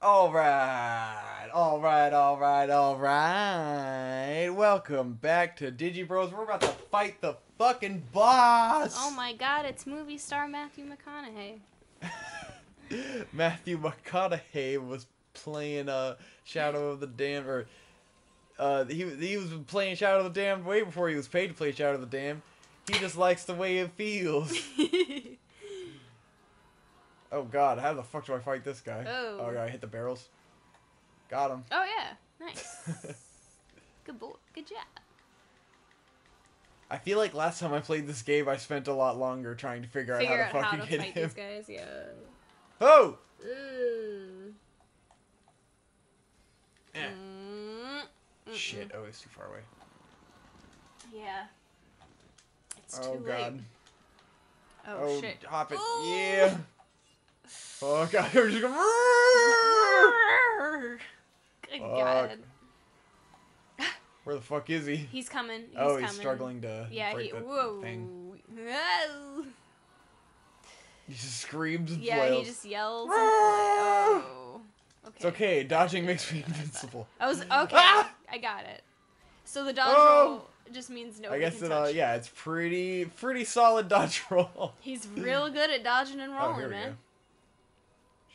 Alright. Welcome back to DigiBros. We're about to fight the fucking boss! Oh my god, it's movie star Matthew McConaughey. Matthew McConaughey was playing Shadow of the Damned, or he was playing Shadow of the Damned way before he was paid to play Shadow of the Damned. He just likes the way it feels. Oh god, how the fuck do I fight this guy? Oh god, I hit the barrels. Got him. Oh yeah, nice. Good boy, good job. I feel like last time I played this game, I spent a lot longer trying to figure out how to fucking hit him. These guys, yeah. Oh! Shit, oh, it's too far away. Yeah. It's too late. Oh shit. Hop it. Ooh. Yeah. Oh god, we're just going. Good god. Where the fuck is he? He's coming. He's struggling to break the thing. Whoa. He just screams and flails. Yeah, he just yells and oh. Okay. It's okay. Dodging makes me invincible. I was okay. Ah! I got it. So the dodge roll just means no. I guess yeah, it's pretty solid dodge roll. He's real good at dodging and rolling, man. Go.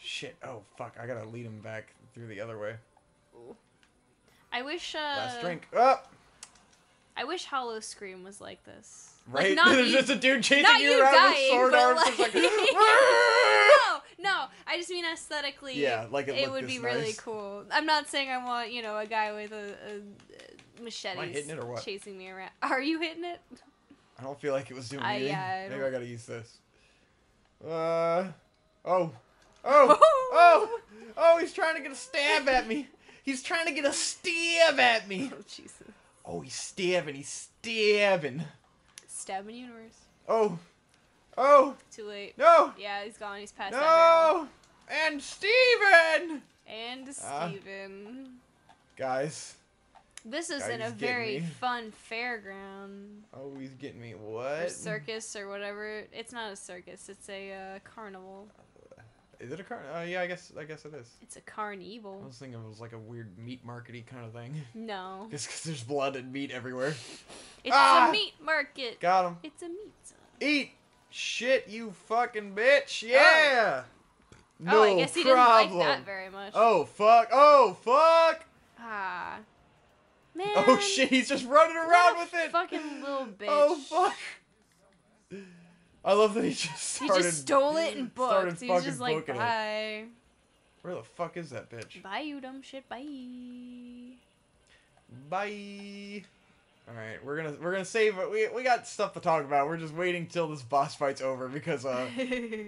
Shit. Oh fuck! I gotta lead him back through the other way. Ooh. I wish. Last drink. Up. I wish Hollow Scream was like this. Right? Like, There's just a dude chasing you around dying, with sword arms. Like... no. I just mean aesthetically. Yeah, like it would be nice. Really cool. I'm not saying I want a guy with a machete. Am I hitting it or what? Chasing me around. Are you hitting it? I don't feel like it was doing anything. Yeah, Maybe I gotta use this. He's trying to get a stab at me. He's trying to get a stab at me. Oh, Jesus. Oh, he's stabbing. Stabbing universe. Oh. Too late. No. Yeah, he's gone. He's past that barrel. And Steven. Guys. This is in a very fun fairground. Oh, he's getting me. What? Or circus or whatever. It's not a circus. It's a carnival. Is it a carnival? Yeah, I guess it is. It's a carnival. I was thinking it was like a weird meat markety kind of thing. No. Just because there's blood and meat everywhere. It's a meat market. Got him. It's a meat zone. Eat shit, you fucking bitch. Yeah. No I guess he didn't like that very much. Oh, fuck. Ah. Man. Oh, shit. He's just running around with it. Fucking little bitch. Oh, fuck. I love that he just started. He just stole it and booked. He's just like, bye. Where the fuck is that bitch? Bye, you dumb shit. Bye. Bye. All right, we're gonna save it. We got stuff to talk about. We're just waiting till this boss fight's over because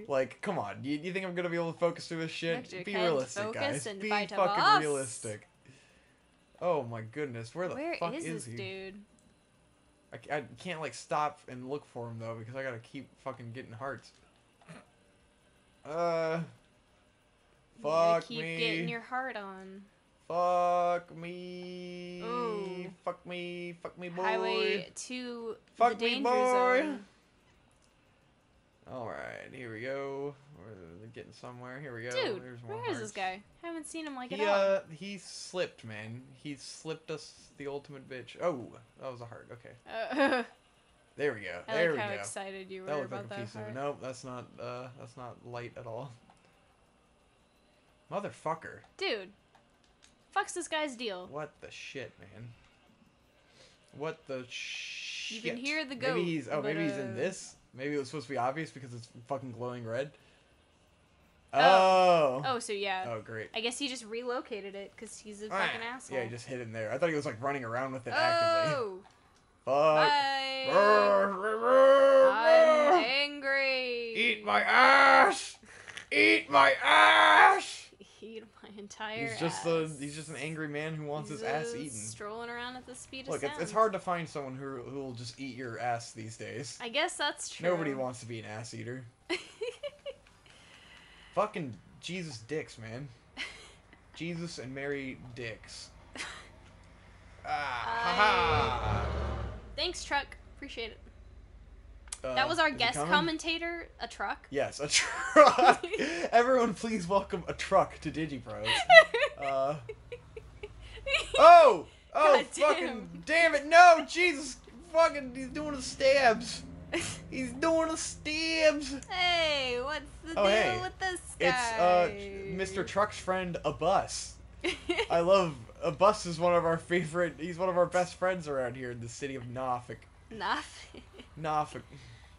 like, come on. You think I'm gonna be able to focus through this shit? Be realistic, guys. Be fucking realistic. Oh my goodness, where the fuck is this he? Dude? I can't like stop and look for him though because I gotta keep fucking getting hearts. Fuck me. Keep getting your heart on. Fuck me. Ooh. Fuck me, boy. Highway to the danger zone. Alright, here we go. We're getting somewhere. Here we go. Dude, where is this guy? Haven't seen him at all. He slipped, man. He slipped us the ultimate bitch. Oh, that was a heart. Okay. There we go. I like how excited you were about that heart. Nope, that's not light at all. Motherfucker. Dude. Fuck's this guy's deal? What the shit, man? What the shit? You can hear the goat. Maybe he's in this. Maybe it was supposed to be obvious because it's fucking glowing red. Oh, so yeah. Oh, great. I guess he just relocated it because he's a fucking asshole. Yeah, he just hid in there. I thought he was like running around with it actively. Fuck. Bye. I'm angry. Eat my ass. Eat my ass. Eat my entire He's just an angry man who wants his ass eaten. Strolling around at the speed of sound. It's hard to find someone who will just eat your ass these days. I guess that's true. Nobody wants to be an ass eater. Fucking Jesus dicks, man. Jesus and Mary dicks. Thanks, truck. Appreciate it. That was our guest commentator, a truck. Yes, a truck. Everyone, please welcome a truck to DigiBros. Oh, God fucking damn it! No, Jesus, fucking, he's doing the stabs. He's doing the stabs. Hey, what's the deal with this guy? It's Mr. Truck's friend, a bus. I love a bus. Is one of our favorite. He's one of our best friends around here in the city of Norfolk. Norfolk.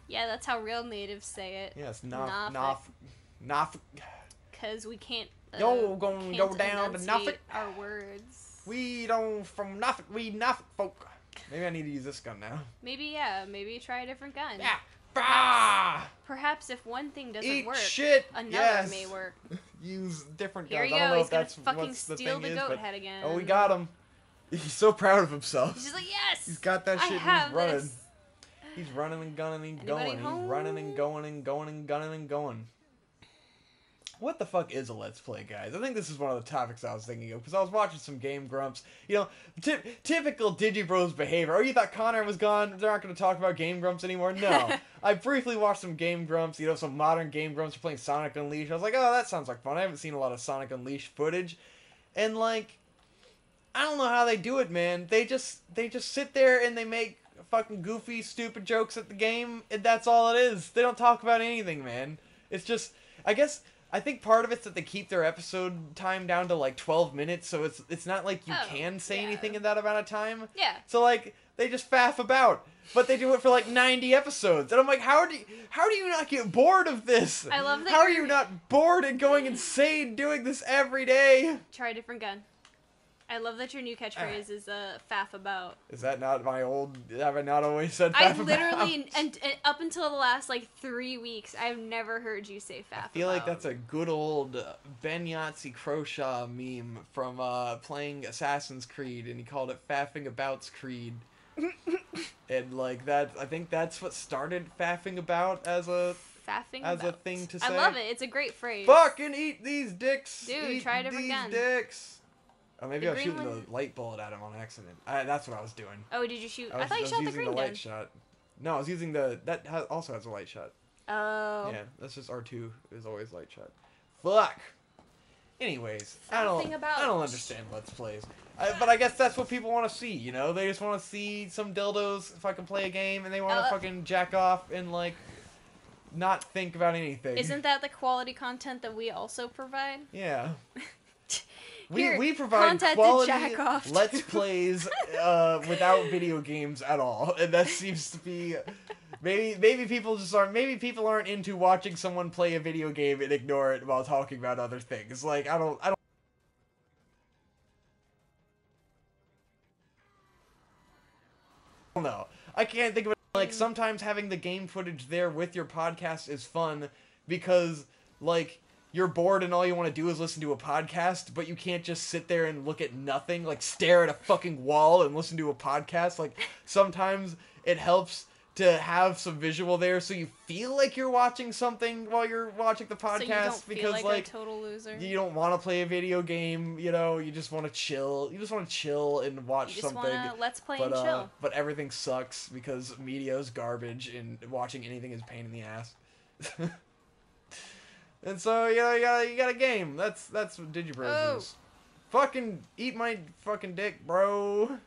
Yeah, that's how real natives say it. Yes, Norfolk. Because we can't. Go down to Norfolk. Our words. We don't from Norfolk. We Norfolk folk. Maybe I need to use this gun now. Maybe try a different gun. Yeah. Perhaps if one thing doesn't work, another may work. Use different guns. Here you go. I don't know He's if that's fucking what the steal thing the is, goat head again. Oh, we got him. He's so proud of himself. He's just like, yes! He's got that shit and he's running. This. He's running and gunning and going. He's running and going and going and gunning and going. What the fuck is a Let's Play, guys? I think this is one of the topics I was thinking of, because I was watching some Game Grumps. You know, typical DigiBros behavior. Oh, you thought Connor was gone? They're not going to talk about Game Grumps anymore? No. I briefly watched some Game Grumps, you know, some modern Game Grumps are playing Sonic Unleashed. I was like, oh, that sounds like fun. I haven't seen a lot of Sonic Unleashed footage. And, like, I don't know how they do it, man. They just sit there and they make fucking goofy, stupid jokes at the game, and that's all it is. They don't talk about anything, man. It's just, I think part of it's that they keep their episode time down to like 12 minutes, so it's not like you can say anything in that amount of time. Yeah. So like they just faff about, but they do it for like 90 episodes, and I'm like, how do you not get bored of this? I love that. How are you not bored and going insane doing this every day? Try a different gun. I love that your new catchphrase is faff about. Is that not my old? Have I not always said faff about? I literally, and up until the last like 3 weeks, I've never heard you say faff about. I feel like that's a good old Ben Yahtzee Croshaw meme from playing Assassin's Creed, and he called it faffing about's creed. And like that, I think that's what started faffing about as a thing to say. I love it. It's a great phrase. Fucking eat these dicks. Dude, try a different gun. Dicks. Oh, maybe I was shooting the light bullet at him on accident. That's what I was doing. Oh, did you shoot? I thought you shot the green gun. Light shot. No, I was using that also has a light shot. Oh. Yeah, that's just R2 is always light shot. Fuck. Anyways, I don't understand Let's Plays. But I guess that's what people want to see, you know? They just want to see some dildos fucking play a game, and they want to fucking jack off and, like, not think about anything. Isn't that the quality content that we also provide? Yeah. We provide quality Let's Plays without video games at all, and that seems to be maybe people aren't into watching someone play a video game and ignore it while talking about other things. Like I don't know. I can't think of it. Like sometimes having the game footage there with your podcast is fun because like you're bored and all you want to do is listen to a podcast, but you can't just sit there and look at nothing, like stare at a fucking wall and listen to a podcast. Like sometimes it helps to have some visual there so you feel like you're watching something while you're watching the podcast, so you don't because feel like a total loser. You don't want to play a video game, you know, you just want to chill. You just want to chill and watch something. You just want to let's play and chill. But everything sucks because media is garbage and watching anything is a pain in the ass. And so, you got a game. That's what DigiBros is. Fucking eat my fucking dick, bro.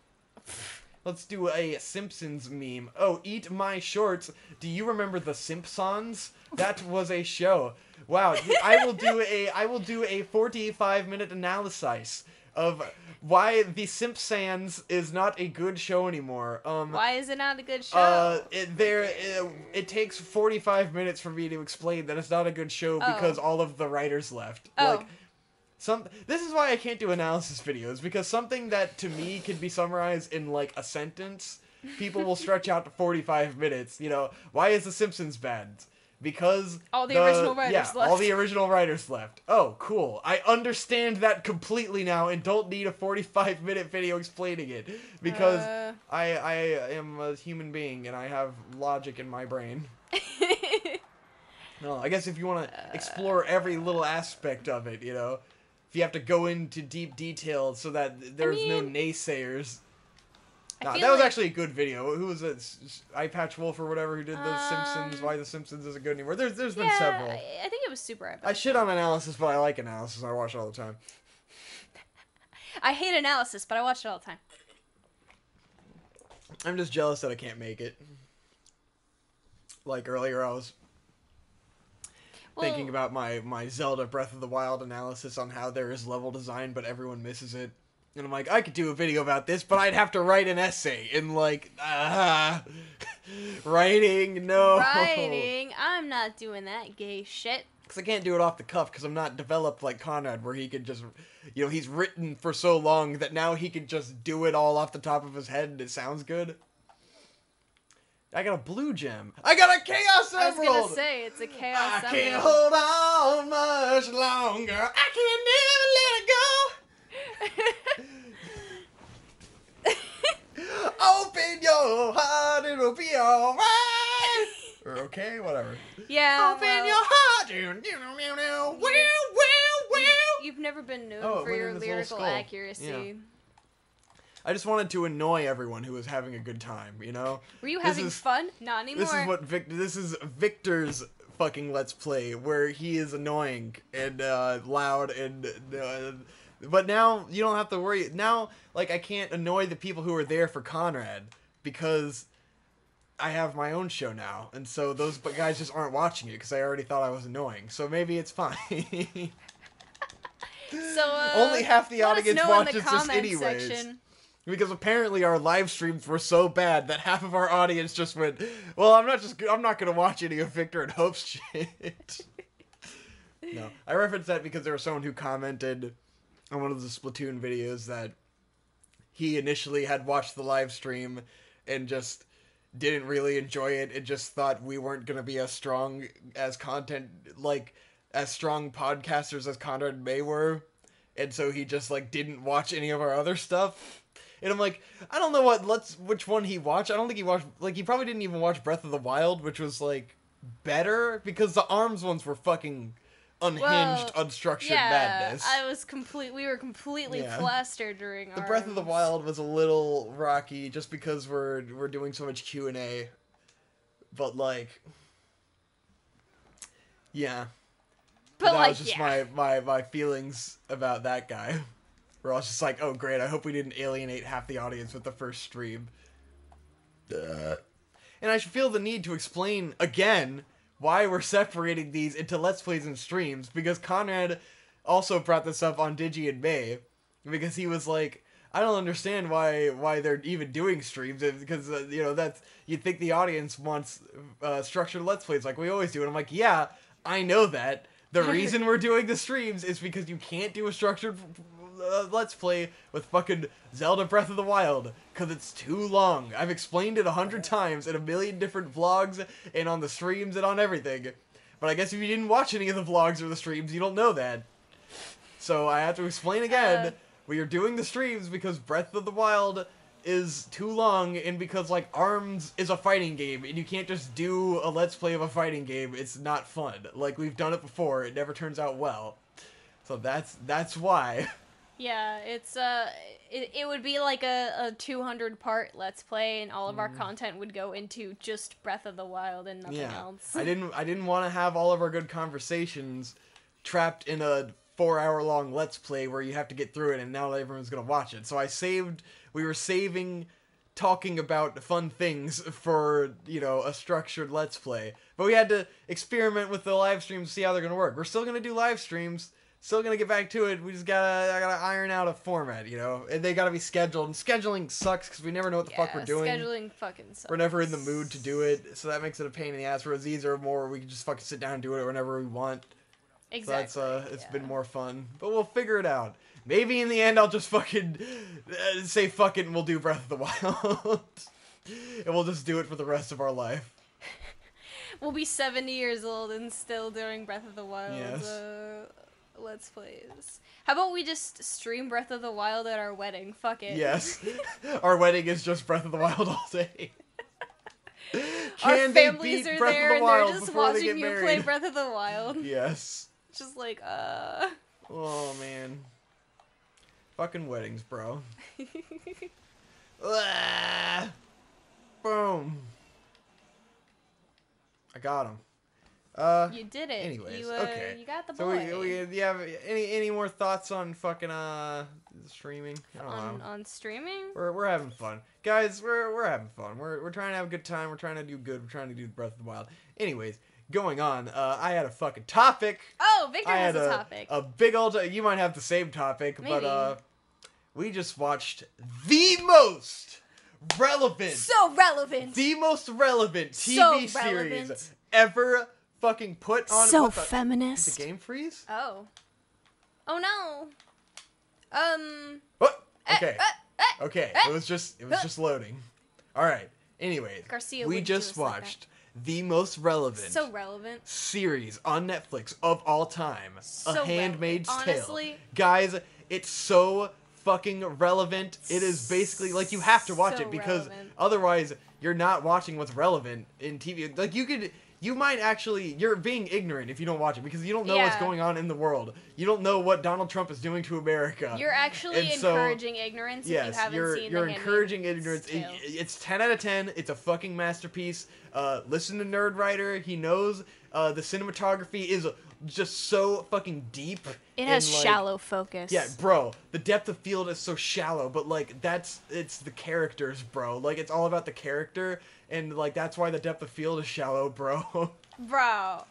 Let's do a Simpsons meme. Oh, eat my shorts. Do you remember the Simpsons? That was a show. Wow. I will do a 45-minute analysis of why the Simpsons is not a good show anymore. Why is it not a good show? It takes 45 minutes for me to explain that it's not a good show because all of the writers left. Like, this is why I can't do analysis videos, because something that to me can be summarized in like a sentence, people will stretch out to 45 minutes. You know, why is The Simpsons bad? Because all the original writers left. All the original writers left. Oh, cool. I understand that completely now and don't need a 45-minute video explaining it. Because I am a human being and I have logic in my brain. No, I guess if you want to explore every little aspect of it, you know, if you have to go into deep detail so that there's no naysayers. Nah, that was actually a good video. Who was it? Eye Patch Wolf or whatever who did The Simpsons. Why The Simpsons isn't good anymore. There's been several. I think it was Super. I shit on analysis, but I like analysis. I watch it all the time. I hate analysis, but I watch it all the time. I'm just jealous that I can't make it. Like earlier, I was thinking about my Zelda Breath of the Wild analysis on how there is level design, but everyone misses it. And I'm like, I could do a video about this, but I'd have to write an essay. And like, writing, no. Writing? I'm not doing that gay shit. Because I can't do it off the cuff, because I'm not developed like Conrad, where he could just, you know, he's written for so long that now he can just do it all off the top of his head and it sounds good. I got a blue gem. I got a Chaos Emerald! I was gonna say, it's a Chaos Emerald. I can't hold on much longer. I can never let it go. Open your heart, it'll be alright. Or okay, whatever. Yeah. Open your heart. You've never been known for your lyrical accuracy. Yeah. I just wanted to annoy everyone who was having a good time, you know? Were you having fun? Not anymore. This is Victor's fucking Let's Play, where he is annoying and loud and... but now, you don't have to worry. Now, like, I can't annoy the people who are there for Conrad, because I have my own show now, and so those guys just aren't watching it, because I already thought I was annoying, so maybe it's fine. So, only half the audience watches this anyways. Section. Because apparently our live streams were so bad that half of our audience just went, well, I'm not gonna watch any of Victor and Hope's shit. No, I referenced that because there was someone who commented on one of the Splatoon videos that he initially had watched the live stream and just didn't really enjoy it and just thought we weren't gonna be as strong as as strong podcasters as Conrad and May were, and so he just like didn't watch any of our other stuff. And I'm like, I don't know which one he watched. I don't think he watched, like, he probably didn't even watch Breath of the Wild, which was, like, better, because the ARMS ones were fucking unhinged, unstructured madness. We were completely flustered during the Breath of the Wild was a little rocky, just because we're doing so much Q&A. But, like, yeah. But that was just my feelings about that guy. Where I was just like, oh great, I hope we didn't alienate half the audience with the first stream. And I should feel the need to explain, again, why we're separating these into Let's Plays and streams, because Conrad also brought this up on Digi and May, because he was like, I don't understand why they're even doing streams, because, you know, you'd think the audience wants structured Let's Plays like we always do, and I'm like, yeah, I know that. The reason we're doing the streams is because you can't do a structured Let's Play with fucking Zelda Breath of the Wild, because it's too long. I've explained it 100 times in a million different vlogs and on the streams and on everything. But I guess if you didn't watch any of the vlogs or the streams, you don't know that. So I have to explain again. We are doing the streams because Breath of the Wild is too long, and because, like, ARMS is a fighting game, and you can't just do a Let's Play of a fighting game. It's not fun. Like, we've done it before. It never turns out well. So that's why. Yeah, it's it would be like a 200-part Let's Play, and all of our content would go into just Breath of the Wild and nothing else. I didn't want to have all of our good conversations trapped in a 4-hour-long Let's Play where you have to get through it, and now everyone's gonna watch it. So we were saving talking about fun things for, you know, a structured Let's Play. But we had to experiment with the live streams to see how they're gonna work. We're still gonna do live streams. Still gonna get back to it. We just I gotta iron out a format, you know, and they gotta be scheduled. And scheduling sucks because we never know what the fuck we're doing. Scheduling fucking sucks. We're never in the mood to do it, so that makes it a pain in the ass. Whereas these are more, we can just fucking sit down and do it whenever we want. Exactly. So it's been more fun, but we'll figure it out. Maybe in the end I'll just fucking say fuck it and we'll do Breath of the Wild, and we'll just do it for the rest of our life. We'll be 70 years old and still doing Breath of the Wild. Yes. Let's Plays. How about we just stream Breath of the Wild at our wedding? Fuck it. Yes. Our wedding is just Breath of the Wild all day. Our families are there and they're just watching you play Breath of the Wild. Yes. Just like, Oh, man. Fucking weddings, bro. Boom. I got him. You did it. Anyways, you, okay. You got the so boy. do you have any more thoughts on fucking streaming? I don't know. On streaming? We're having fun, guys. We're having fun. We're trying to have a good time. We're trying to do good. We're trying to do Breath of the Wild. Anyways, going on. I had a fucking topic. Oh, Victor has a topic. A big old. You might have the same topic, Maybe. but we just watched the most relevant. So relevant. The most relevant TV series ever fucking put on. So feminist. Did the game freeze? Oh no. What? Okay. Okay. It was just loading. All right. Anyways, Garcia we just watched the most relevant. So relevant. Series on Netflix of all time. So A Handmaid's Tale. Honestly, guys, it's so fucking relevant. It is basically like you have to watch it because otherwise you're not watching what's relevant in TV. Like you might actually, you're being ignorant if you don't watch it because you don't know what's going on in the world. You don't know what Donald Trump is doing to America. You're actually encouraging ignorance if you haven't seen you're encouraging ignorance. It's 10 out of 10. It's a fucking masterpiece. Listen to Nerd Writer. He knows the cinematography is just so fucking deep. It has shallow focus. Yeah, bro. The depth of field is so shallow, but like it's the characters, bro. Like it's all about the character. And, like, that's why the depth of field is shallow, bro. Bro,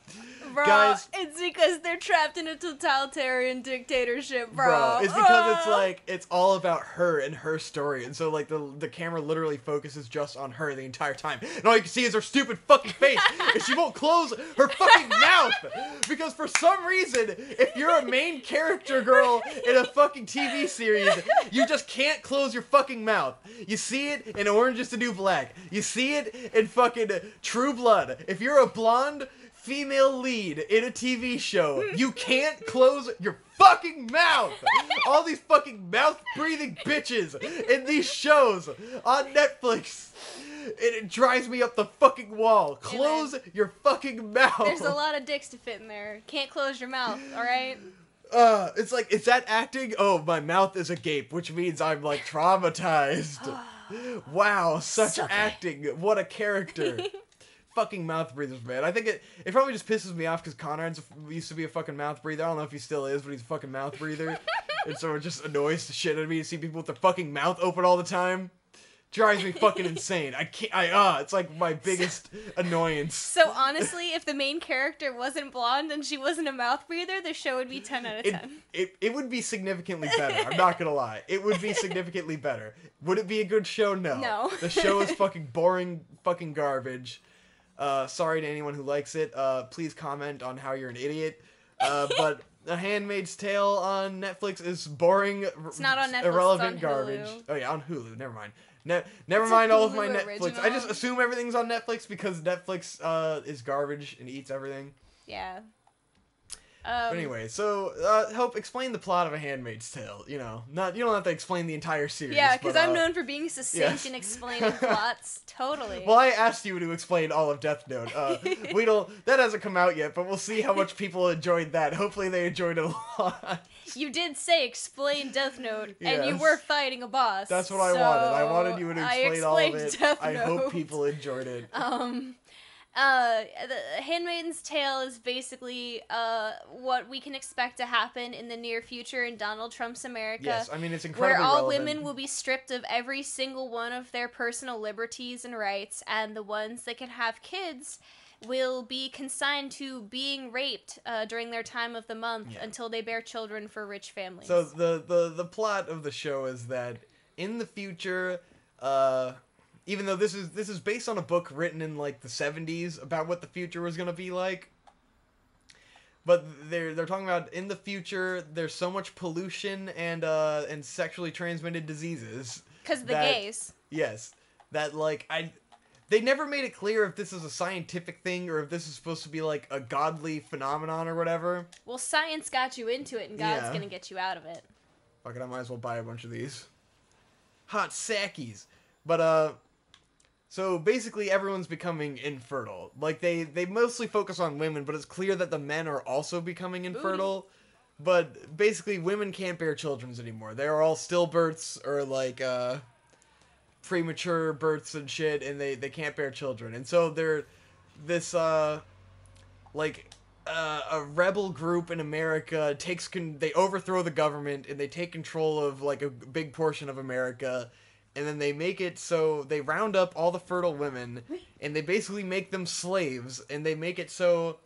guys, it's because they're trapped in a totalitarian dictatorship, bro. It's because it's, like, it's all about her and her story. And so, like, the camera literally focuses just on her the entire time. And all you can see is her stupid fucking face. And she won't close her fucking mouth. Because for some reason, if you're a main character girl in a fucking TV series, you just can't close your fucking mouth. You see it in Orange is the New Black. You see it in fucking True Blood. If you're a blonde female lead in a TV show, you can't close your fucking mouth. All these fucking mouth-breathing bitches in these shows on Netflix. It drives me up the fucking wall. Close your fucking mouth. There's a lot of dicks to fit in there. Can't close your mouth, alright? It's like, is that acting? Oh, my mouth is agape, which means I'm, like, traumatized. Wow, such acting. What a character. Fucking mouth breathers, man. I think it probably just pisses me off because Conrad's used to be a fucking mouth breather. I don't know if he still is, but he's a fucking mouth breather. And so it just annoys the shit out of me to see people with their fucking mouth open all the time. Drives me fucking insane. It's like my biggest annoyance. So honestly, if the main character wasn't blonde and she wasn't a mouth breather, the show would be 10 out of 10. It would be significantly better. I'm not gonna lie. It would be significantly better. Would it be a good show? No. No. The show is fucking boring, fucking garbage. Sorry to anyone who likes it. Please comment on how you're an idiot. But A Handmaid's Tale on Netflix is boring, it's not on Netflix, irrelevant it's on garbage. Hulu. Oh yeah, on Hulu. Never mind. Never mind all of my Netflix. Original. I just assume everything's on Netflix because Netflix is garbage and eats everything. Yeah. But anyway, so help explain the plot of A Handmaid's Tale. You know, you don't have to explain the entire series. Yeah, because I'm known for being succinct and yes. explaining plots. Totally. Well, I asked you to explain all of Death Note. That hasn't come out yet, but we'll see how much people enjoyed that. Hopefully, they enjoyed it a lot. You did say explain Death Note, and you were fighting a boss. That's what I wanted. I wanted you to explain all of it. Death I Note. hope people enjoyed it. The Handmaid's Tale is basically what we can expect to happen in the near future in Donald Trump's America. Yes, I mean, it's incredibly where all relevant. women will be stripped of every single one of their personal liberties and rights, and the ones that can have kids will be consigned to being raped during their time of the month until they bear children for rich families. So the plot of the show is that in the future, even though this is based on a book written in like the 70s about what the future was gonna be like, but they're talking about in the future there's so much pollution and sexually transmitted diseases because the gays. Yes, that like they never made it clear if this is a scientific thing or if this is supposed to be like a godly phenomenon or whatever. Well, science got you into it, and God's gonna get you out of it. Fuck it, I might as well buy a bunch of these. Hot sackies. But so basically everyone's becoming infertile. Like they mostly focus on women, but it's clear that the men are also becoming infertile. Booty. But basically women can't bear children anymore. They are all stillbirths or like premature births and shit, and they can't bear children. And so they're this, a rebel group in America they overthrow the government, and they take control of, like, a big portion of America, and then they make it so they round up all the fertile women, and they basically make them slaves, and they make it so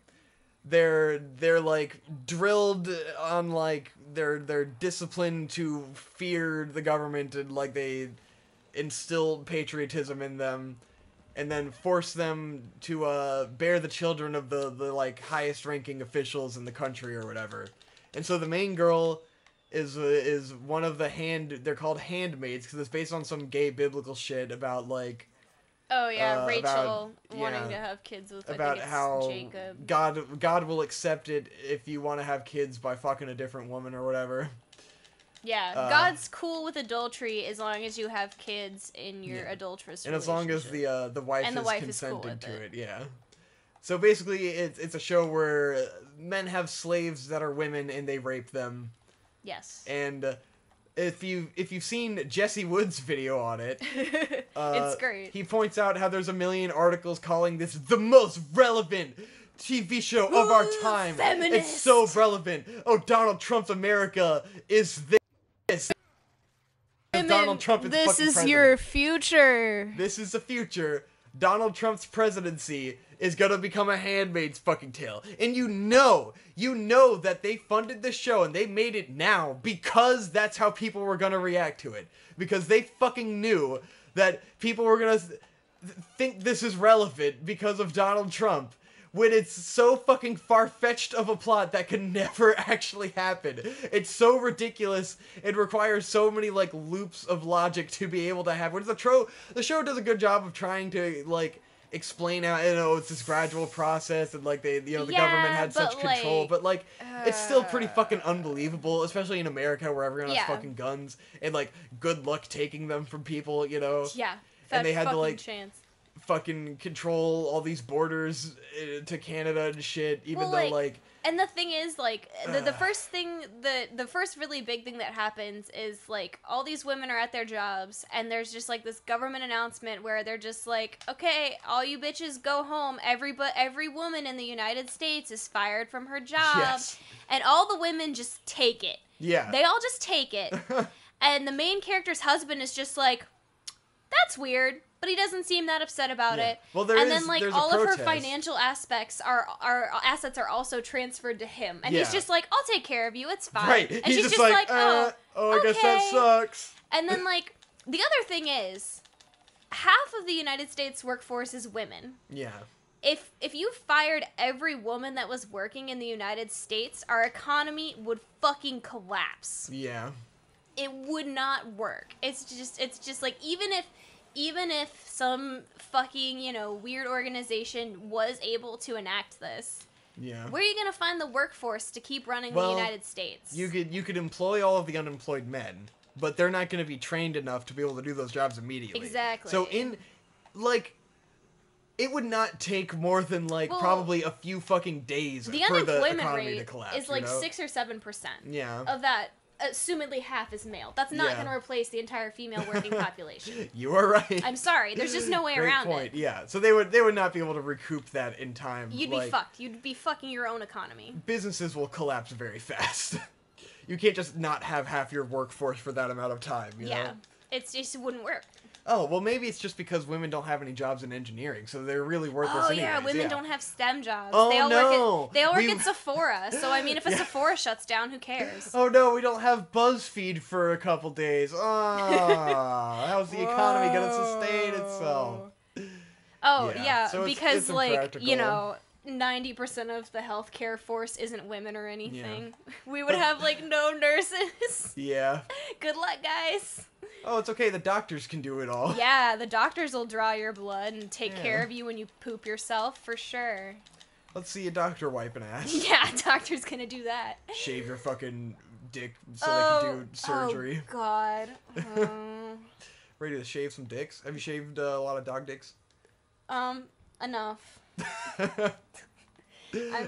they're like drilled on, like, they're disciplined to fear the government, and like they instill patriotism in them, and then force them to bear the children of the like highest ranking officials in the country or whatever. And so the main girl is one of they're called handmaids because it's based on some gay biblical shit about, like, oh yeah, Rachel wanting to have kids with, about how Jacob. God will accept it if you want to have kids by fucking a different woman or whatever. Yeah, God's cool with adultery as long as you have kids in your adulterous and as long as the wife is consenting to it. Yeah. So basically, it's a show where men have slaves that are women and they rape them. Yes. And if you've seen Jesse Wood's video on it, it's great. He points out how there's a million articles calling this the most relevant TV show of our time. Feminist. It's so relevant. Oh, Donald Trump's America is this. Women, Donald Trump is this fucking is president. your future. This is the future. Donald Trump's presidency is gonna become a Handmaid's fucking tale. And you know that they funded this show and they made it now because that's how people were gonna react to it. Because they fucking knew that people were gonna think this is relevant because of Donald Trump. When it's so fucking far-fetched of a plot that can never actually happen. It's so ridiculous. It requires so many, like, loops of logic to be able to have. Which the show does a good job of trying to, like, explain how, it's this gradual process, and, like, the government had such control. But, like, it's still pretty fucking unbelievable, especially in America where everyone has fucking guns. And, like, good luck taking them from people, Yeah. And they had to, like, chance. fucking control all these borders to Canada and shit, even though, like... And the thing is, like, the first thing, the first really big thing that happens is, like, all these women are at their jobs, and there's just, like, this government announcement where they're just like, okay, all you bitches go home, every woman in the United States is fired from her job, Yes. And all the women just take it. Yeah. They all just take it, and the main character's husband is just like, that's weird. But he doesn't seem that upset about it. Well, then, like, all of her financial assets are also transferred to him, and he's just like, "I'll take care of you. It's fine." Right. And he's she's just like, I okay. guess that sucks. And then, like, the other thing is, half of the United States workforce is women. Yeah. If you fired every woman that was working in the United States, our economy would fucking collapse. Yeah. It would not work. It's just like, even if some fucking, weird organization was able to enact this, where are you gonna find the workforce to keep running the United States? You could employ all of the unemployed men, but they're not gonna be trained enough to be able to do those jobs immediately. Exactly. So it would not take more than probably a few fucking days for the economy to collapse. Is like 6 or 7%. Yeah. Of that. Assumedly half is male. That's not going to replace the entire female working population. You are right. I'm sorry. There's just no way around it. Yeah. So they would not be able to recoup that in time. You'd be fucked. You'd be fucking your own economy. Businesses will collapse very fast. You can't just not have half your workforce for that amount of time, you know? It just wouldn't work. Oh, well, maybe it's just because women don't have any jobs in engineering, so they're really worthless anyways. Oh, yeah, women don't have STEM jobs. Oh, they all work at Sephora, so, I mean, if a Sephora shuts down, who cares? Oh, no, we don't have BuzzFeed for a couple days. Oh, how's the economy going to sustain itself? Oh, yeah, so because, like, 90% of the healthcare force isn't women or anything. Yeah. We would have, like, no nurses. Yeah. Good luck, guys. Oh, it's okay. The doctors can do it all. Yeah, the doctors will draw your blood and take care of you when you poop yourself, for sure. Let's see a doctor wipe an ass. Yeah, a doctor's gonna do that. Shave your fucking dick so they can do surgery. Oh, God. Ready to shave some dicks? Have you shaved a lot of dog dicks? Enough. I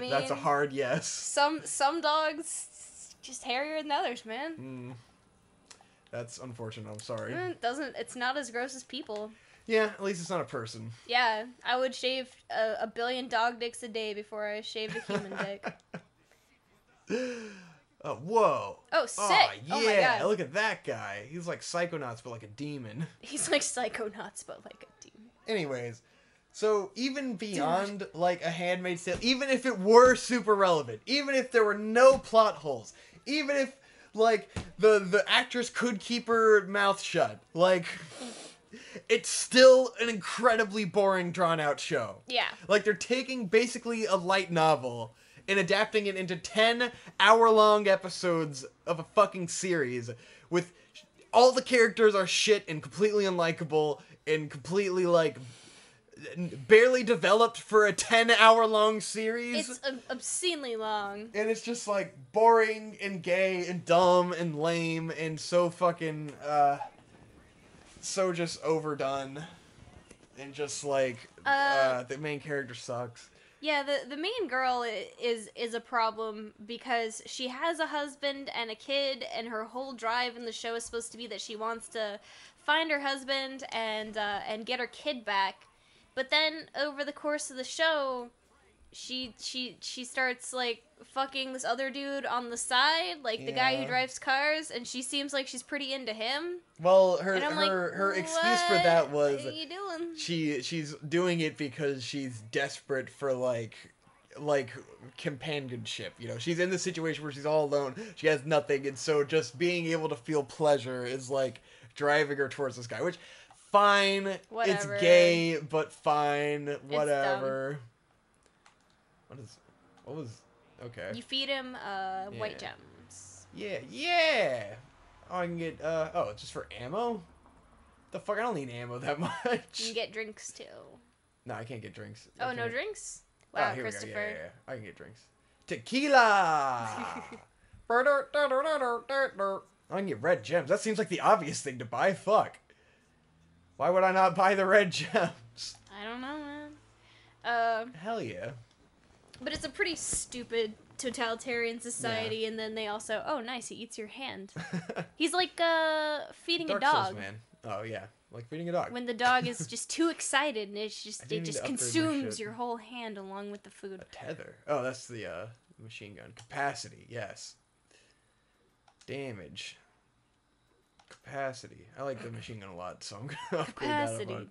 mean... That's a hard yes. Some dogs just hairier than others, man. That's unfortunate. I'm sorry. It's not as gross as people. Yeah, at least it's not a person. Yeah, I would shave a billion dog dicks a day before I shaved a human dick. Oh, whoa. Oh, sick. Yeah, oh my God. Look at that guy. He's like Psychonauts, but like a demon. He's like Psychonauts, but like a demon. Anyways, so even beyond like a Handmaid's Tale, even if it were super relevant, even if there were no plot holes, even if like the actress could keep her mouth shut, like it's still an incredibly boring, drawn out show. Yeah. Like they're taking basically a light novel and adapting it into 10-hour-long episodes of a fucking series with all the characters are shit and completely unlikable and completely like barely developed for a 10-hour-long series. It's obscenely long. And it's just like boring and gay and dumb and lame and so fucking so just overdone and just like the main character sucks. Yeah, the main girl is a problem because she has a husband and a kid, and her whole drive in the show is supposed to be that she wants to find her husband and get her kid back. But then over the course of the show, she starts like fucking this other dude on the side, like the guy who drives cars, and she seems like she's pretty into him. Well, her like, excuse for that was what are you doing? she's doing it because she's desperate for like companionship. You know, she's in the situation where she's all alone. She has nothing, and so just being able to feel pleasure is like driving her towards this guy. Which, fine, Whatever. It's gay, but fine, whatever. What was? Okay. You feed him white gems. Yeah. Oh, I can get, it's just for ammo? The fuck, I don't need ammo that much. You can get drinks, too. No, I can't get drinks. Oh, no drinks? Wow, here Christopher. we go. Yeah. I can get drinks. Tequila! I can get red gems. That seems like the obvious thing to buy. Fuck. Why would I not buy the red gems? I don't know, man. Hell yeah. But it's a pretty stupid totalitarian society, and then they also, oh, nice, he eats your hand. He's like feeding Dark a dog. Souls, man. Oh, yeah. Like feeding a dog. When the dog is just too excited, and it just consumes shit. your whole hand along with the food. A tether. Oh, that's the machine gun. Capacity, yes. Damage. Capacity. I like the machine gun a lot, so I'm gonna upgrade that. Capacity,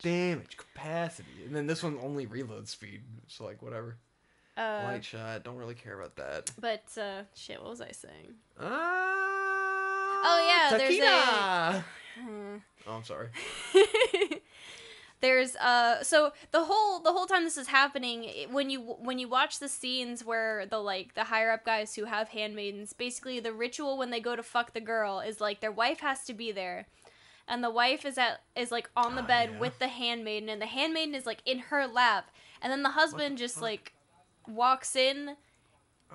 damage, capacity. And then this one only reload speed, so like whatever. Light shot, don't really care about that. But shit, what was I saying? Tequila! Oh, I'm sorry. There's so the whole time this is happening, when you watch the scenes where the higher up guys who have handmaidens, basically the ritual when they go to fuck the girl is like their wife has to be there, and the wife is like on the bed with the handmaiden, and the handmaiden is like in her lap, and then the husband just like walks in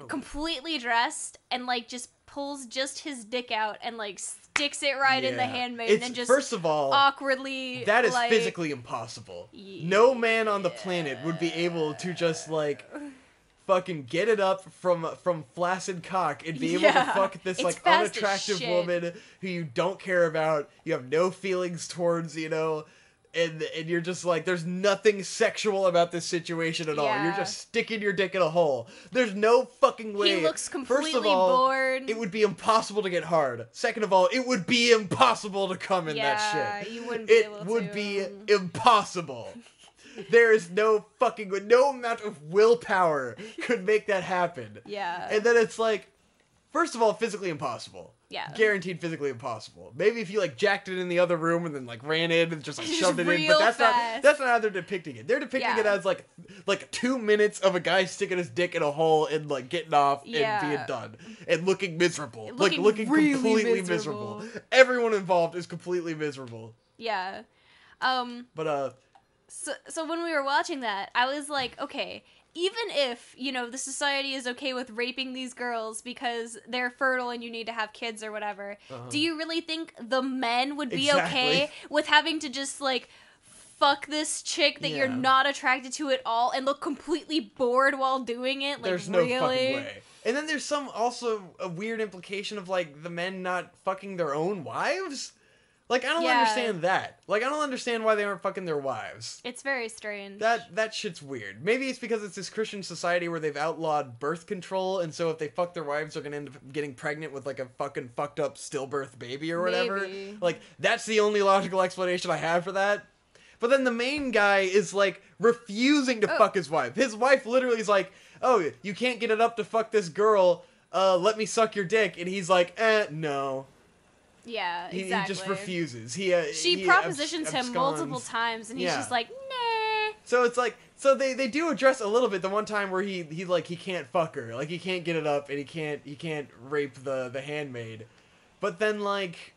completely dressed and like just pulls just his dick out and like sticks it right in the handmaiden and just first of all awkwardly that is like, physically impossible. No man on the planet would be able to just like fucking get it up from flaccid cock and be able to fuck this like unattractive woman who you don't care about, you have no feelings towards, you know. And you're just like, there's nothing sexual about this situation at all. You're just sticking your dick in a hole. There's no fucking way. He looks completely First of all, bored. It would be impossible to get hard. Second of all, it would be impossible to come in that shit. You wouldn't be able to. It would be impossible. There is no amount of willpower could make that happen. Yeah. And then it's like, first of all, physically impossible. Yeah. Guaranteed physically impossible. Maybe if you like jacked it in the other room and then like ran in and just like shoved it in, but that's not how they're depicting it. They're depicting it as like 2 minutes of a guy sticking his dick in a hole and like getting off and being done and looking miserable. Looking really completely miserable. Everyone involved is completely miserable. Yeah. But So when we were watching that, I was like, okay, even if, you know, the society is okay with raping these girls because they're fertile and you need to have kids or whatever, do you really think the men would be okay with having to just, like, fuck this chick that you're not attracted to at all and look completely bored while doing it? Like, there's no fucking way. And then there's also a weird implication of, like, the men not fucking their own wives? Like, I don't understand that. Like, I don't understand why they aren't fucking their wives. It's very strange. That shit's weird. Maybe it's because it's this Christian society where they've outlawed birth control, and so if they fuck their wives, they're gonna end up getting pregnant with, like, a fucking fucked up stillbirth baby or whatever. Maybe. Like, that's the only logical explanation I have for that. But then the main guy is, like, refusing to fuck his wife. His wife literally is like, oh, you can't get it up to fuck this girl, let me suck your dick. And he's like, no. Yeah, exactly. He just refuses. She propositions him multiple times, and he's just like, nah. So it's like, so they do address a little bit the one time where he can't fuck her, like he can't get it up, and he can't rape the handmaid, but then like,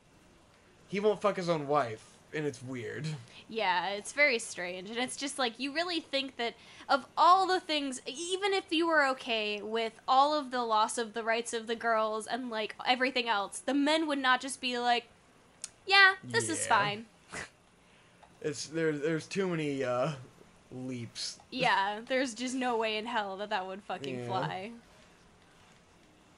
he won't fuck his own wife, and it's weird. Yeah, it's very strange, and it's just like, you really think that of all the things, even if you were okay with all of the loss of the rights of the girls and like everything else, the men would not just be like, yeah, this is fine. There's too many leaps. Yeah, there's just no way in hell that would fucking fly.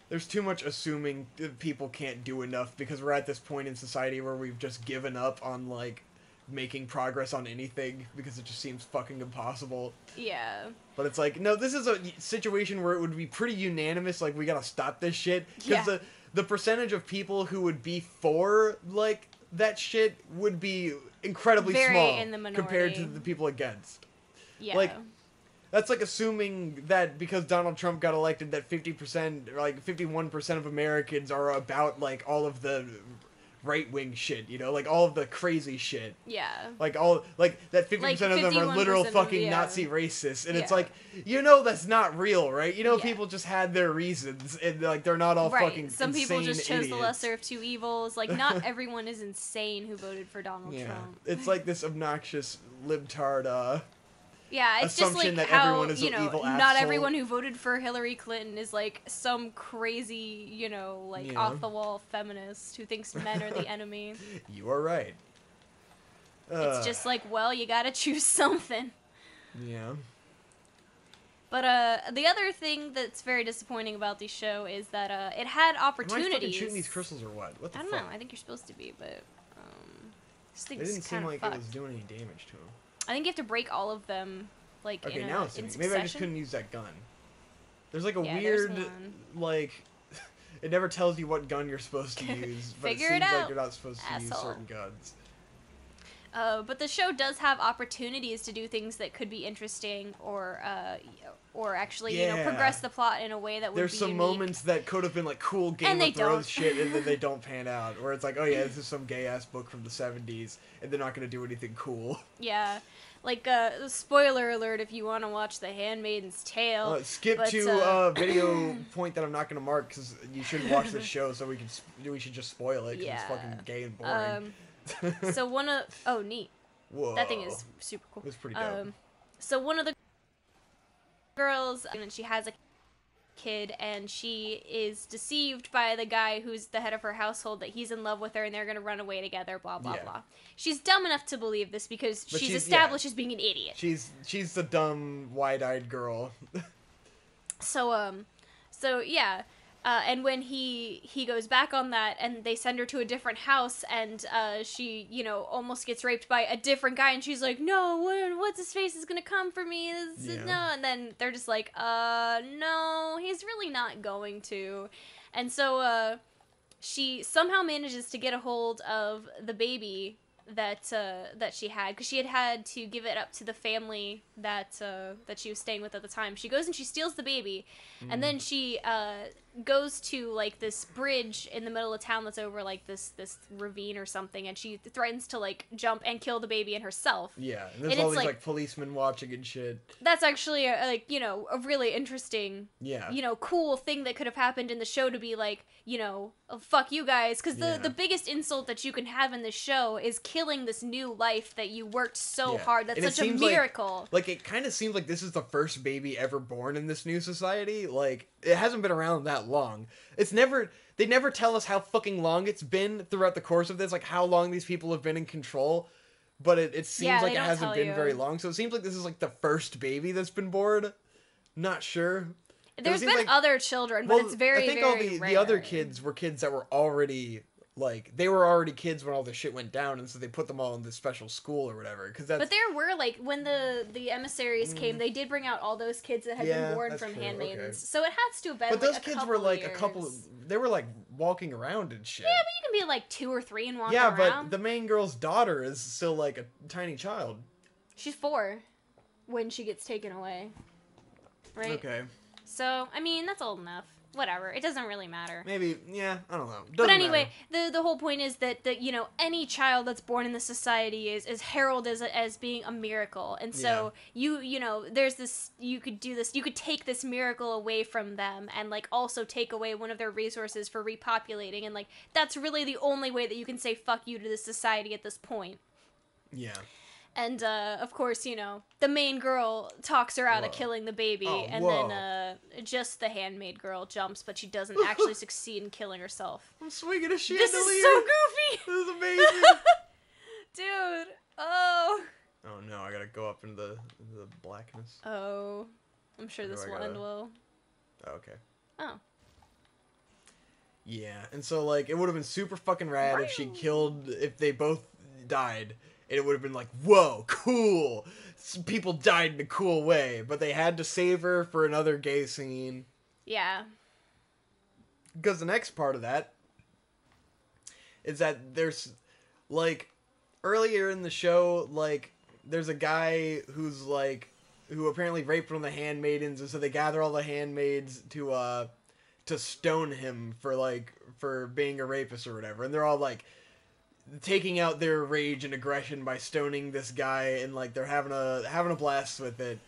There's too much assuming that people can't do enough because we're at this point in society where we've just given up on like making progress on anything because it just seems fucking impossible. Yeah. But it's like, no, this is a situation where it would be pretty unanimous, like, we gotta stop this shit. Because the percentage of people who would be for, like, that shit would be incredibly small in the minority compared to the people against. Yeah. Like, that's like assuming that because Donald Trump got elected that 50%, or like 51% of Americans are about, like, all of the right-wing shit, you know, like all of the crazy shit. Yeah. Like all, like that 50% of them are literal fucking Nazi racists, and it's like, you know, that's not real, right? You know, people just had their reasons, and like they're not all fucking Some people just chose idiots. the lesser of two evils. Like, not everyone is insane who voted for Donald Trump. It's like this obnoxious libtard it's just like that how, everyone is you an know, evil not asshole. everyone who voted for Hillary Clinton is like some crazy, you know, like off-the-wall feminist who thinks men are the enemy. You are right. It's just like, well, you gotta choose something. Yeah. But the other thing that's very disappointing about the show is that it had opportunities. Am I fucking shooting these crystals or what? What the fuck? I don't know. I think you're supposed to be, but this thing's it didn't seem like fucked. it was doing any damage to him. I think you have to break all of them, like, okay, in now succession. maybe I just couldn't use that gun. There's like a weird, like, it never tells you what gun you're supposed to use, but it seems like you're not supposed to use certain guns. But the show does have opportunities to do things that could be interesting, or actually, you know, progress the plot in a way that would There's be some unique. moments that could have been like cool Game of Thrones shit, and then they don't pan out. Where it's like, oh yeah, this is some gay ass book from the 70s, and they're not gonna do anything cool. Yeah, like spoiler alert if you want to watch The Handmaid's Tale. Skip to a video point that I'm not gonna mark because you shouldn't watch the show, so we should just spoil it because it's fucking gay and boring. So neat. Whoa. That thing is super cool. It's pretty dope. So one of the girls, and she has a kid, and she is deceived by the guy who's the head of her household that he's in love with her and they're gonna run away together, blah blah blah. She's dumb enough to believe this because she's established as being an idiot. She's the dumb, wide-eyed girl. And when he goes back on that, and they send her to a different house, and she, you know, almost gets raped by a different guy, and she's like, no, what's his face is gonna come for me, no, and then they're just like, no, he's really not going to, and so, she somehow manages to get a hold of the baby that she had, because she had to give it up to the family that she was staying with at the time. She goes and she steals the baby, and then she goes to like this bridge in the middle of town that's over like this ravine or something, and she threatens to like jump and kill the baby and herself. Yeah, and there's all these like policemen watching and shit. That's actually a really interesting, cool thing that could have happened in the show, to be like, oh, fuck you guys, because the biggest insult that you can have in this show is killing this new life that you worked so hard. That's such a miracle. Like it kind of seems like this is the first baby ever born in this new society. Like, it hasn't been around that long. They never tell us how fucking long it's been throughout the course of this, like how long these people have been in control. but it seems like it hasn't been you. very long. So it seems like this is like the first baby that's been born. Not sure. There's been like, other children, but it's very, very rare. I think all the other kids were kids that were already, like, they were already kids when all the shit went down, and so they put them all in this special school or whatever. But there were, like, when the emissaries came, they did bring out all those kids that had been born from handmaidens. Okay. So it has to have been, but like, those kids were, like, they were, like, walking around and shit. Yeah, but you can be, like, 2 or 3 and walk around. Yeah, but the main girl's daughter is still, like, a tiny child. She's 4 when she gets taken away. Right? Okay. So, I mean, that's old enough. Whatever. It doesn't really matter. Maybe, yeah, I don't know. But anyway, the whole point is that, you know, any child that's born in this society is heralded as being a miracle. And so, you know, there's this, you could take this miracle away from them and, like, also take away one of their resources for repopulating. And, like, that's really the only way that you can say fuck you to this society at this point. Yeah. And, of course, you know, the main girl talks her out of killing the baby, and then, just the handmaid girl jumps, but she doesn't actually succeed in killing herself. I'm swinging a chandelier! This is so goofy! This is amazing! Dude, oh. Oh no, I gotta go up into the blackness. Oh. I'm sure this will end well. Oh, okay. Oh. Yeah, and so, like, it would have been super fucking rad if they both died. It would have been like, whoa, cool. People died in a cool way. But they had to save her for another gay scene. Yeah. Because the next part of that is that there's, like, earlier in the show, like, there's a guy who's, like, who apparently raped one of the handmaidens. And so they gather all the handmaids to stone him for being a rapist or whatever. And they're all, like, taking out their rage and aggression by stoning this guy, and like they're having a blast with it.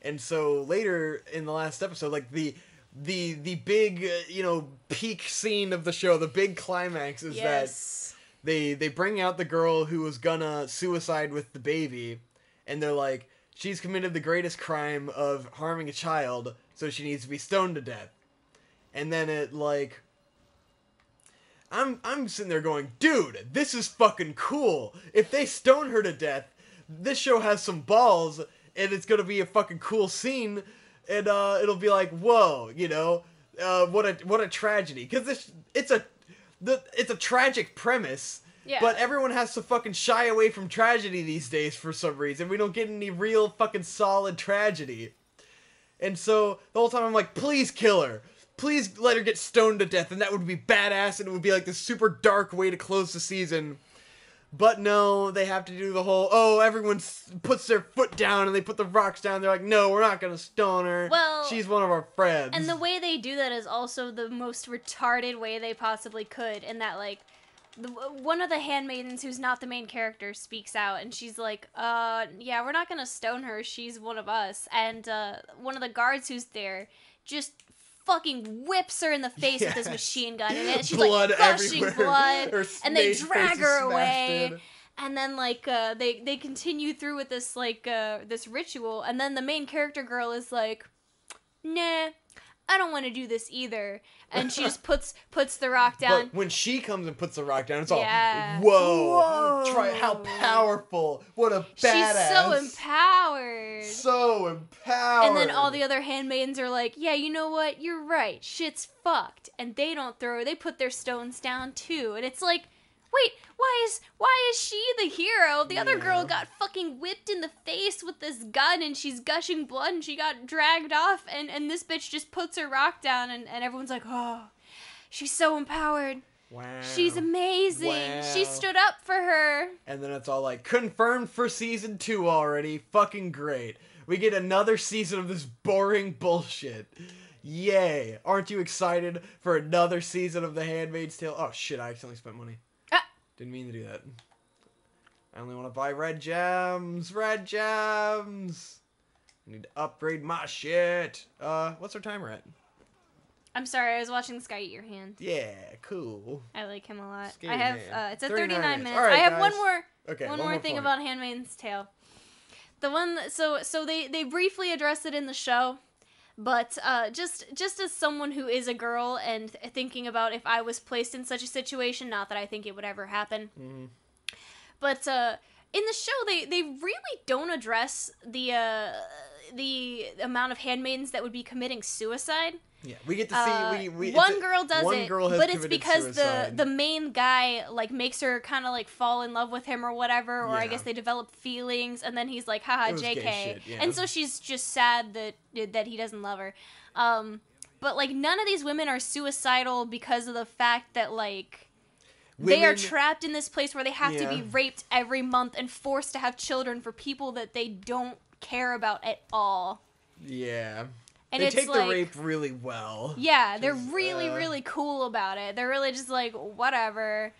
And so later in the last episode, like the big you know, peak scene of the show, the big climax is that they bring out the girl who was gonna suicide with the baby, and they're like, she's committed the greatest crime of harming a child, so she needs to be stoned to death. And then it, like, I'm sitting there going, dude, this is fucking cool. If they stone her to death, this show has some balls, and it's gonna be a fucking cool scene, and it'll be like, whoa, you know, what a tragedy. Because it's a tragic premise, but everyone has to fucking shy away from tragedy these days for some reason. We don't get any real fucking solid tragedy. And so the whole time I'm like, please kill her. Please let her get stoned to death, and that would be badass, and it would be like this super dark way to close the season. But no, they have to do the whole, everyone puts their foot down, and they put the rocks down. They're like, no, we're not going to stone her. Well, she's one of our friends. And the way they do that is also the most retarded way they possibly could, in that, like, one of the handmaidens who's not the main character speaks out, and she's like, yeah, we're not going to stone her. She's one of us. And one of the guards who's there just fucking whips her in the face with his machine gun, and she's blood like gushing blood, and they drag her away, and then like they continue through with this like this ritual, and then the main character girl is like, nah, I don't want to do this either, and she just puts the rock down. But when she comes and puts the rock down, it's all, whoa. Try how powerful. What a badass. She's so empowered. So empowered. And then all the other handmaidens are like, yeah, you know what? You're right. Shit's fucked. And they don't they put their stones down too. And it's like, wait, why is she the hero? The other girl got fucking whipped in the face with this gun, and she's gushing blood, and she got dragged off, and this bitch just puts her rock down, and everyone's like, oh, she's so empowered. Wow. She's amazing. Wow. She stood up for her. And then it's all like, confirmed for season 2 already. Fucking great. We get another season of this boring bullshit. Yay. Aren't you excited for another season of The Handmaid's Tale? Oh shit, I accidentally spent money. Didn't mean to do that. I only want to buy red gems. Red gems. I need to upgrade my shit. What's our timer at? I'm sorry, I was watching this guy eat your hand. Yeah, cool. I like him a lot. Scary I have, man. it's at 39 minutes. All right, I have guys. one more thing about Handmaid's Tale. The one, so they briefly address it in the show, but just as someone who is a girl and thinking about if I was placed in such a situation, not that I think it would ever happen, but in the show, they really don't address the amount of handmaidens that would be committing suicide. Yeah, we get to see one girl does one it, girl has but it's because suicide. the main guy like makes her kind of like fall in love with him or whatever, or I guess they develop feelings, and then he's like, haha, JK, shit, yeah. and so she's just sad that he doesn't love her. But like none of these women are suicidal because of the fact that like they are trapped in this place where they have to be raped every month and forced to have children for people that they don't care about at all. Yeah. And they it's take like, the rape really well. Yeah, they're really, really cool about it. They're really just like, whatever.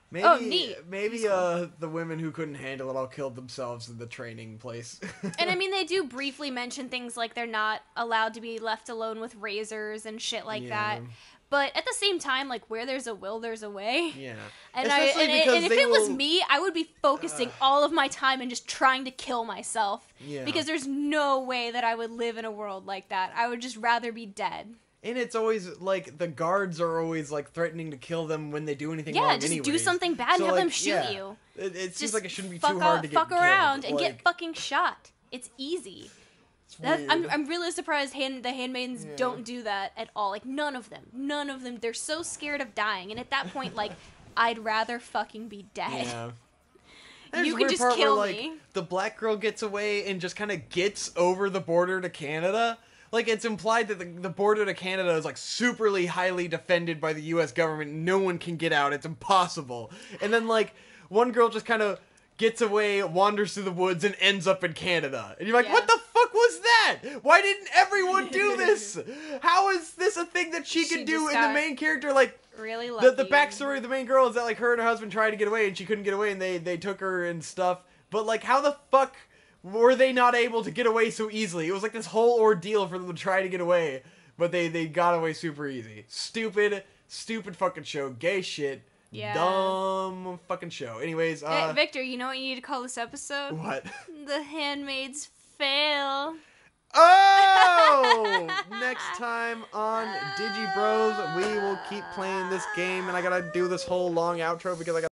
Maybe, neat. Maybe the women who couldn't handle it all killed themselves in the training place. And I mean, they do briefly mention things like they're not allowed to be left alone with razors and shit like that. But at the same time, like, where there's a will, there's a way. Yeah. And if it was me, I would be focusing all of my time and just trying to kill myself. Yeah. Because there's no way that I would live in a world like that. I would just rather be dead. And it's always, like, the guards are always, like, threatening to kill them when they do anything wrong anyways. Yeah, just do something bad and have them shoot you. It seems like it shouldn't be too hard to get fuck around killed. and get fucking shot. It's easy. I'm really surprised the handmaidens don't do that at all. Like, none of them. They're so scared of dying. And at that point, like, I'd rather fucking be dead. Yeah. You can just kill me. Like, the black girl gets away and just kind of gets over the border to Canada. Like, it's implied that the border to Canada is, like, superly highly defended by the U.S. government. No one can get out. It's impossible. And then, like, one girl just kind of gets away, wanders through the woods, and ends up in Canada. And you're like, what the fuck was that? Why didn't everyone do this? How is this a thing that she can do? And the main character, like, really lucky. The backstory of the main girl is that, like, her and her husband tried to get away, and she couldn't get away, and they took her and stuff. But, like, how the fuck were they not able to get away so easily? It was, like, this whole ordeal for them to try to get away. But they got away super easy. Stupid fucking show. Gay shit. Yeah. Dumb fucking show. Anyways, hey, Victor, you know what you need to call this episode? What? The Handmaid's Fail. Oh! Next time on Digi Bros, we will keep playing this game, and I gotta do this whole long outro because I got